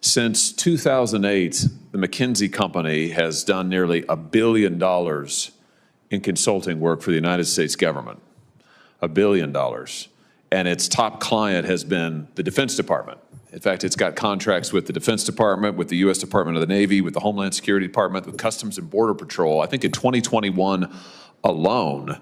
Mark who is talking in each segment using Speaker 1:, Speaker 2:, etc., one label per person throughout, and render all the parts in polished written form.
Speaker 1: Since 2008, the McKinsey company has done nearly $1 billion in consulting work for the United States government. $1 billion. And its top client has been the Defense Department. In fact, it's got contracts with the Defense Department, with the U.S. Department of the Navy, with the Homeland Security Department, with Customs and Border Patrol. I think in 2021 alone,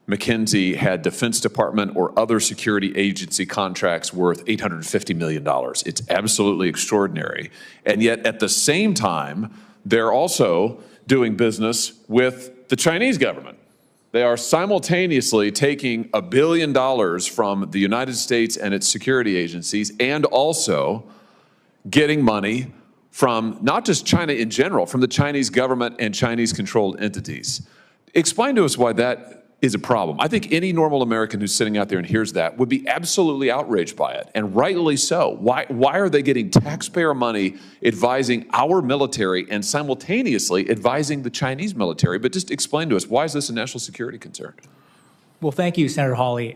Speaker 1: McKinsey had Defense Department or other security agency contracts worth $850 million. It's absolutely extraordinary. And yet, at the same time, they're also doing business with the Chinese government. They are simultaneously taking $1 billion from the United States and its security agencies and also getting money from not just China in general, from the Chinese government and Chinese-controlled entities. Explain to us why that is a problem. I think any normal American who's sitting out there and hears that would be absolutely outraged by it, and rightly so. Why are they getting taxpayer money advising our military and simultaneously advising the Chinese military? But just explain to us, why is this a national security concern?
Speaker 2: Well, thank you, Senator Hawley.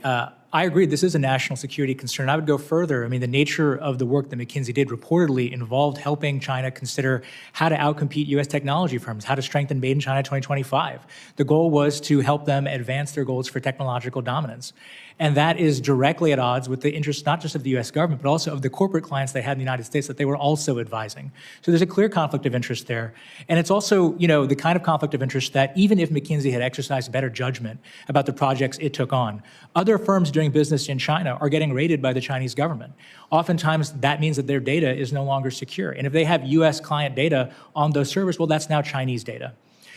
Speaker 2: I agree this is a national security concern. I would go further. I mean, the nature of the work that McKinsey did reportedly involved helping China consider how to outcompete U.S. technology firms, how to strengthen Made in China 2025. The goal was to help them advance their goals for technological dominance. And that is directly at odds with the interests not just of the U.S. government, but also of the corporate clients they had in the United States that they were also advising. So there's a clear conflict of interest there. And it's also, the kind of conflict of interest that even if McKinsey had exercised better judgment about the projects it took on, other firms doing business in China are getting raided by the Chinese government. Oftentimes, that means that their data is no longer secure. And if they have U.S. client data on those servers, well, that's now Chinese data.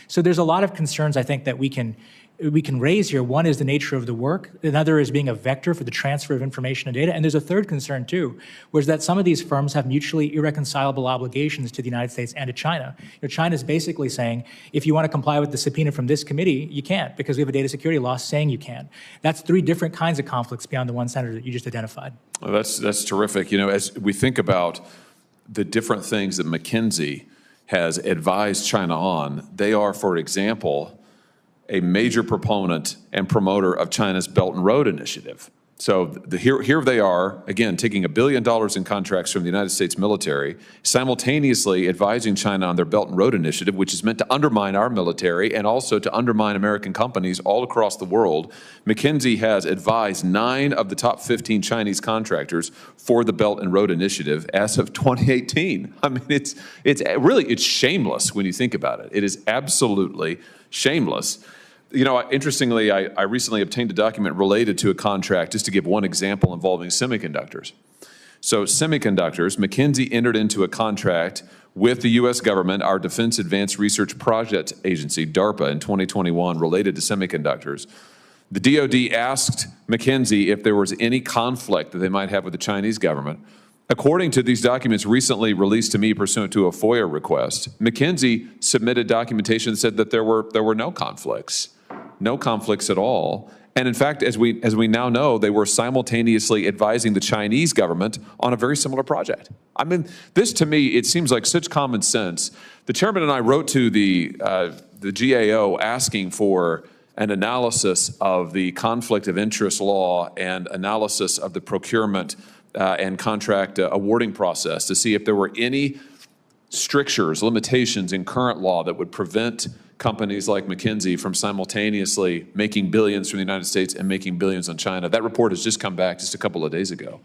Speaker 2: So there's a lot of concerns, I think, that we can raise here. One is the nature of the work. Another is being a vector for the transfer of information and data. And there's a third concern, too, which is that some of these firms have mutually irreconcilable obligations to the United States and to China. China's basically saying, if you want to comply with the subpoena from this committee, you can't, because we have a data security law saying you can. That's three different kinds of conflicts beyond the one, Senator, that you just identified.
Speaker 1: Well, that's terrific. As we think about the different things that McKinsey has advised China on, they are, for example, a major proponent and promoter of China's Belt and Road Initiative. So here they are, again, taking $1 billion in contracts from the United States military, simultaneously advising China on their Belt and Road Initiative, which is meant to undermine our military and also to undermine American companies all across the world. McKinsey has advised 9 of the top 15 Chinese contractors for the Belt and Road Initiative as of 2018. I mean, it's shameless when you think about it. It is absolutely shameless. Interestingly, I recently obtained a document related to a contract, just to give one example, involving semiconductors. So semiconductors, McKinsey entered into a contract with the U.S. government, our Defense Advanced Research Project Agency, DARPA, in 2021 related to semiconductors. The DoD asked McKinsey if there was any conflict that they might have with the Chinese government. According to these documents recently released to me pursuant to a FOIA request, McKinsey submitted documentation that said that there were no conflicts at all. And in fact, as we now know, they were simultaneously advising the Chinese government on a very similar project. I mean, this to me, it seems like such common sense. The chairman and I wrote to the GAO asking for an analysis of the conflict of interest law and analysis of the procurement and contract awarding process to see if there were any strictures, limitations in current law that would prevent companies like McKinsey from simultaneously making billions from the United States and making billions on China. That report has just come back just a couple of days ago.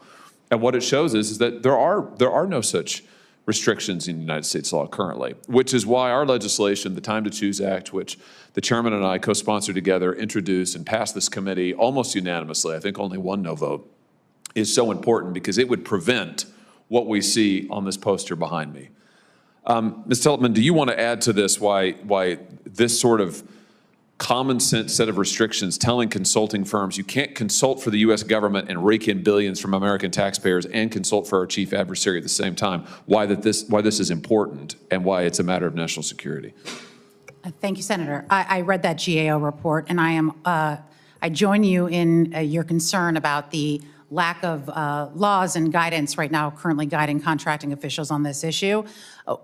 Speaker 1: And what it shows is that there are no such restrictions in United States law currently, which is why our legislation, the Time to Choose Act, which the chairman and I co-sponsored together, introduced and passed this committee almost unanimously, I think only one no vote, is so important because it would prevent what we see on this poster behind me. Ms. Teltman, do you want to add to this why this sort of common sense set of restrictions telling consulting firms you can't consult for the U.S. government and rake in billions from American taxpayers and consult for our chief adversary at the same time, why this is important and why it's a matter of national security?
Speaker 3: Thank you, Senator. I read that GAO report, and I join you in your concern about the lack of laws and guidance right now currently guiding contracting officials on this issue.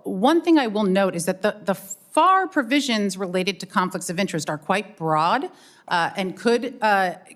Speaker 3: One thing I will note is that the FAR provisions related to conflicts of interest are quite broad. and could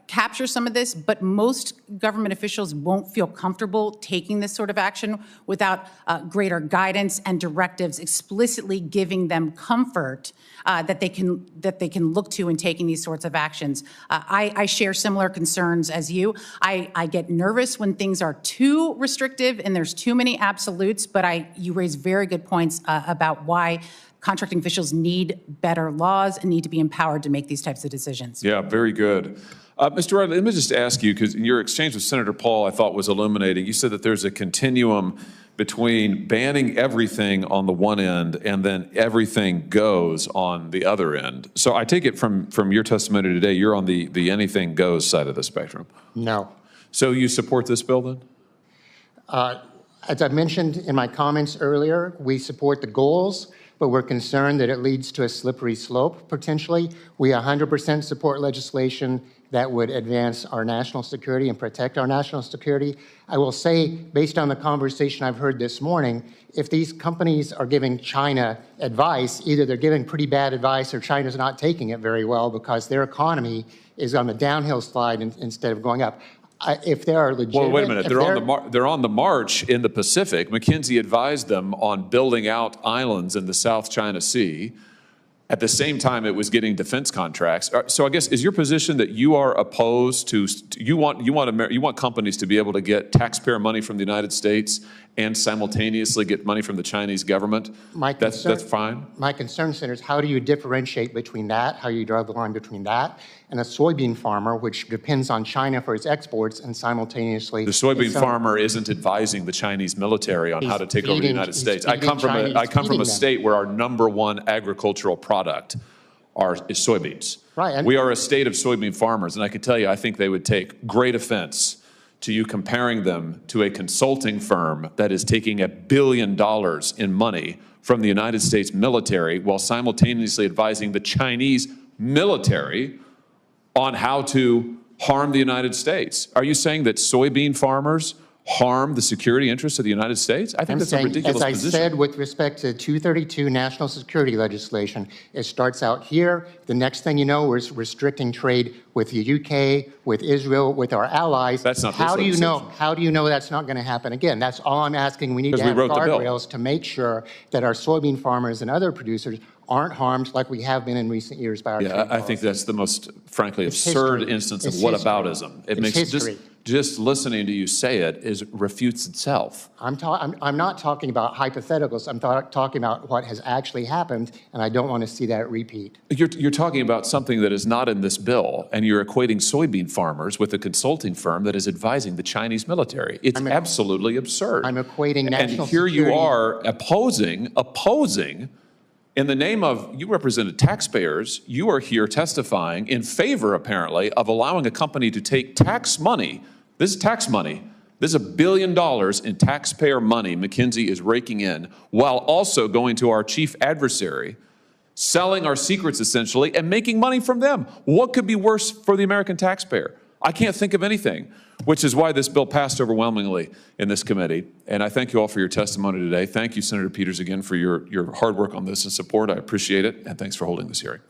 Speaker 3: capture some of this, but most government officials won't feel comfortable taking this sort of action without greater guidance and directives explicitly giving them comfort that they can look to in taking these sorts of actions. I share similar concerns as you. I get nervous when things are too restrictive and there's too many absolutes, but you raise very good points about why contracting officials need better laws and need to be empowered to make these types of decisions.
Speaker 1: Yeah, very good. Mr. Riley, let me just ask you, because your exchange with Senator Paul I thought was illuminating. You said that there's a continuum between banning everything on the one end and then everything goes on the other end. So I take it from your testimony today, you're on the anything goes side of the spectrum.
Speaker 4: No.
Speaker 1: So you support this bill then?
Speaker 4: As I mentioned in my comments earlier, we support the goals, but we're concerned that it leads to a slippery slope, potentially. We 100% support legislation that would advance our national security and protect our national security. I will say, based on the conversation I've heard this morning, if these companies are giving China advice, either they're giving pretty bad advice or China's not taking it very well because their economy is on the downhill slide instead of going up. If they are legitimate...
Speaker 1: Well, wait a minute. They're on the march in the Pacific. McKinsey advised them on building out islands in the South China Sea. At the same time, it was getting defense contracts. So I guess, is your position that you are opposed to, you want companies to be able to get taxpayer money from the United States and simultaneously get money from the Chinese government? That's fine?
Speaker 4: My concern, Senator, is how do you differentiate between that, how you draw the line between that, and a soybean farmer, which depends on China for its exports and simultaneously...
Speaker 1: The soybean farmer isn't advising the Chinese military on how to take over the United States. I come from a state where our #1 agricultural product is soybeans.
Speaker 4: Right. And
Speaker 1: we are a state of soybean farmers, and I can tell you, I think they would take great offense to you comparing them to a consulting firm that is taking $1 billion in money from the United States military while simultaneously advising the Chinese military on how to harm the United States. Are you saying that soybean farmers harm the security interests of the United States? I think that's a ridiculous position.
Speaker 4: As I said, with respect to 232 national security legislation, it starts out here. The next thing you know, we're restricting trade with the UK, with Israel, with our allies.
Speaker 1: That's not
Speaker 4: how do you know that's not going to happen again? That's all I'm asking. We need to have guardrails to make sure that our soybean farmers and other producers aren't harmed like we have been in recent years by our trade policy.
Speaker 1: I think that's the most, frankly, absurd instance of whataboutism. It makes just listening to you say it refutes itself.
Speaker 4: I'm not talking about hypotheticals. I'm talking about what has actually happened, and I don't want to see that repeat.
Speaker 1: You're talking about something that is not in this bill, and you're equating soybean farmers with a consulting firm that is advising the Chinese military. It's absolutely absurd.
Speaker 4: I'm equating national
Speaker 1: security. And here
Speaker 4: security.
Speaker 1: You are opposing, in the name of, you represented taxpayers, you are here testifying in favor, apparently, of allowing a company to take tax money. This is tax money. This is $1 billion in taxpayer money McKinsey is raking in, while also going to our chief adversary, selling our secrets essentially, and making money from them. What could be worse for the American taxpayer? I can't think of anything, which is why this bill passed overwhelmingly in this committee. And I thank you all for your testimony today. Thank you, Senator Peters, again for your hard work on this and support. I appreciate it. And thanks for holding this hearing.